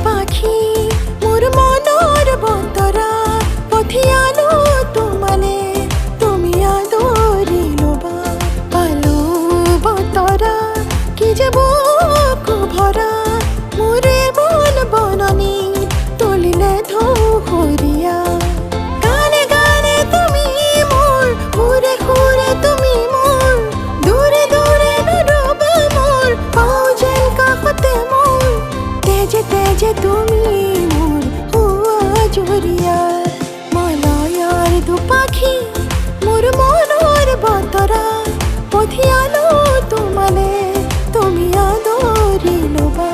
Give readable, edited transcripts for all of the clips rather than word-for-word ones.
পাখি মোৰ মনৰ বতৰা পঠিয়ালো তোমালে তুমি আদৰি লবা পালো বতৰা কি যে বুকু ভৰা মোৰে মন বননি তুলিলে ধুহুৰীয়া গানে গানে তুমি মোৰ ঘূৰে ঘূৰে তুমি মোৰ দূৰে দূৰে নুডুবা মোৰ পাওঁ যেন কাষতে মোৰ তেজে তেজে তুমি মোৰ হুৱা জুৰিয়া মলয়ৰ দুপাখি মোৰ মনৰ বতৰা পঠিয়ালো তোমালে তুমি আদৰি লবা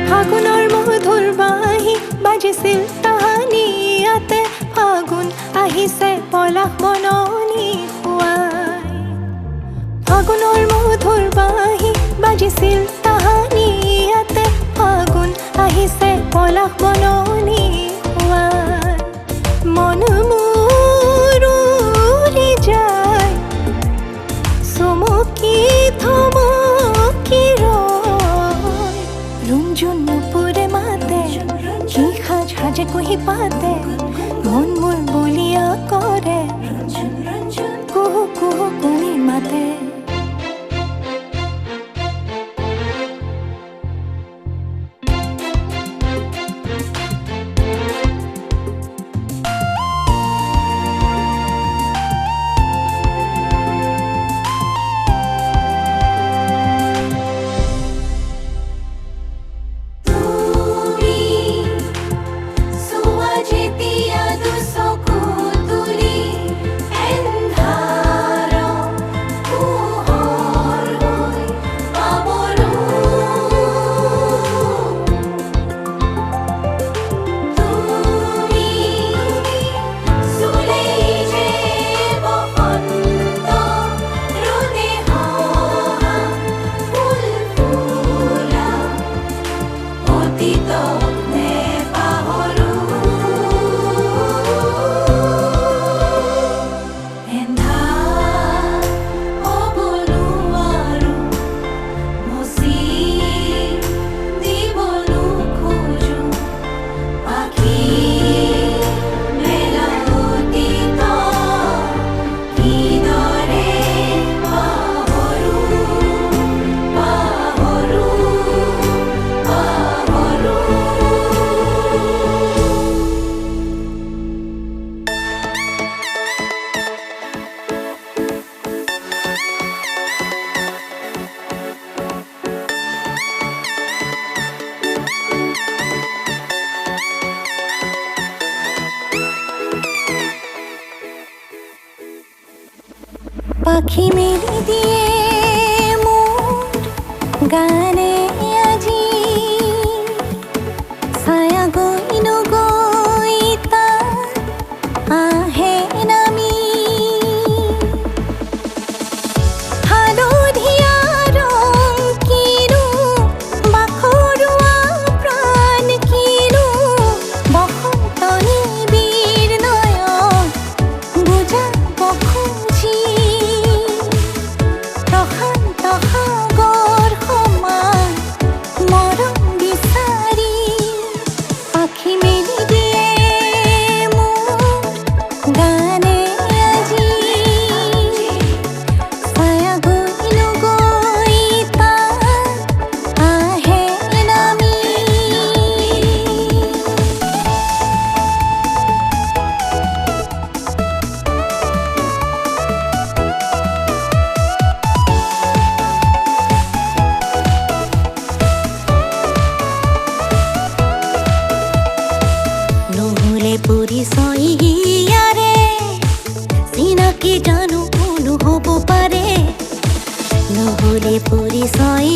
ফাগুনৰ মধুৰ বাঁহী বাজিছিল তাহানিয়াতে ফাগুন আহিছে পলাশ বননি খুৱাই ফাগুনৰ মধুৰ বাঁহী বাজিছিল তাহানিয়াতে ফাগুন আহিছে পলাশ বননি খুৱাই মন মোৰ উৰি যায় চমকি থমকি ৰয় ৰুণজুণ নুপুৰে মাতে কি সাজ সাজে কহি পাতে মন মোৰ বলিয়া কৰে কুহু কুহু কুনি মাতে পাখি মেলি দিয়ে মোৰ গানে আজি ছায়া গৈ নগৈ তাত আহে নামি হালধীয়া ৰং কিনো বাখৰুৱা প্ৰাণ কিনো বসন্ত নিবিড় নয়ন বুজাব খুজি প্ৰশান্ত সাগৰ সমান মৰম বিচাৰি পাখি মেলি দিয়ে মোৰ গানে আজি ছায়া গৈ নগৈ তাত আহে নামি নহলে পৰিচয় হিয়াৰে চিনাকি জানো কোনো হ'ব পাৰে নহলে পৰিচয়